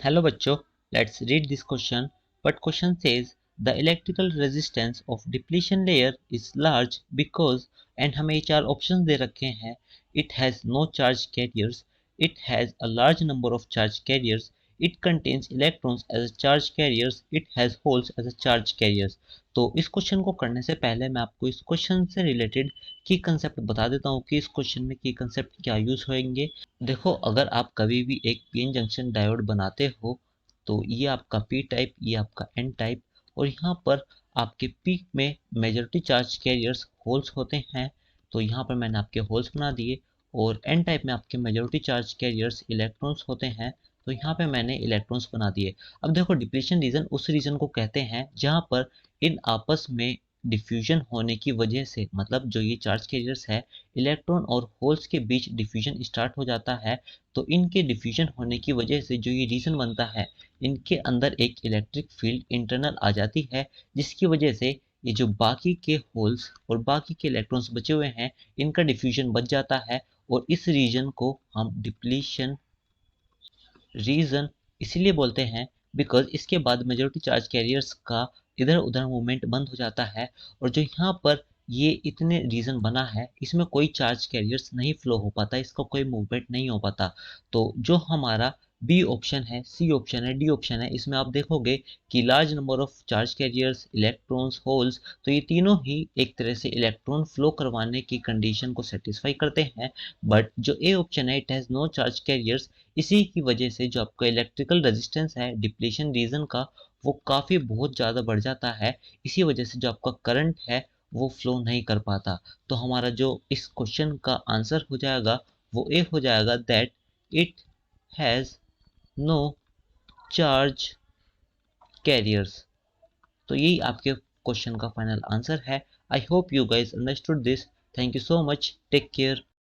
Hello बच्चों, let's read this question. But question says the electrical resistance of depletion layer is large because and हमें ये चार options दे रखे हैं. It has no charge carriers. It has a large number of charge carriers. It contains electrons as charge carriers. It has holes as charge carriers. तो इस question को करने से पहले मैं आपको इस क्वेश्चन से रिलेटेड की कंसेप्ट बता देता हूँ कि इस क्वेश्चन में की कंसेप्ट क्या यूज होंगे. देखो, अगर आप कभी भी एक पीएन जंक्शन डायोड बनाते हो तो ये आपका पी टाइप, ये आपका एन टाइप, और यहाँ पर आपके पी में मेजॉरिटी चार्ज कैरियर्स होल्स होते हैं. तो यहाँ पर मैंने आपके होल्स बना दिए. और एन टाइप में आपके मेजॉरिटी चार्ज कैरियर्स इलेक्ट्रॉन्स होते हैं. तो यहाँ पे मैंने इलेक्ट्रॉन्स बना दिए. अब देखो, डिप्लीशन रीजन उस रीजन को कहते हैं जहाँ पर इन आपस में डिफ्यूजन होने की वजह से, मतलब जो ये चार्ज कैरियर्स है, इलेक्ट्रॉन और होल्स के बीच डिफ्यूजन स्टार्ट हो जाता है. तो इनके डिफ्यूजन होने की वजह से जो ये रीजन बनता है, इनके अंदर एक इलेक्ट्रिक फील्ड इंटरनल आ जाती है, जिसकी वजह से ये जो बाकी के होल्स और बाकी के इलेक्ट्रॉन्स बचे हुए हैं, इनका डिफ्यूजन बच जाता है. और इस रीजन को हम डिप्लीशन रीजन इसलिए बोलते हैं बिकॉज इसके बाद मेजॉरिटी चार्ज कैरियर्स का इधर उधर मूवमेंट बंद हो जाता है. और जो यहाँ पर ये इतने रीजन बना है, इसमें कोई चार्ज कैरियर्स नहीं फ्लो हो पाता, इसका कोई मूवमेंट नहीं हो पाता. तो जो हमारा बी ऑप्शन है, सी ऑप्शन है, डी ऑप्शन है, इसमें आप देखोगे कि large number of charge carriers, electrons, holes, तो ये तीनों ही एक तरह से इलेक्ट्रॉन फ्लो करवाने की कंडीशन को सेटिस्फाई करते हैं. बट जो ए ऑप्शन है, it has no charge carriers, इसी की वजह से जो आपका इलेक्ट्रिकल रेजिस्टेंस है डिप्लीशन रीजन का, वो काफ़ी बहुत ज़्यादा बढ़ जाता है. इसी वजह से जो आपका करंट है वो फ्लो नहीं कर पाता. तो हमारा जो इस क्वेश्चन का आंसर हो जाएगा वो ए हो जाएगा, that it has no charge carriers. तो यही आपके क्वेश्चन का फाइनल आंसर है. I hope you guys understood this. Thank you so much. Take care.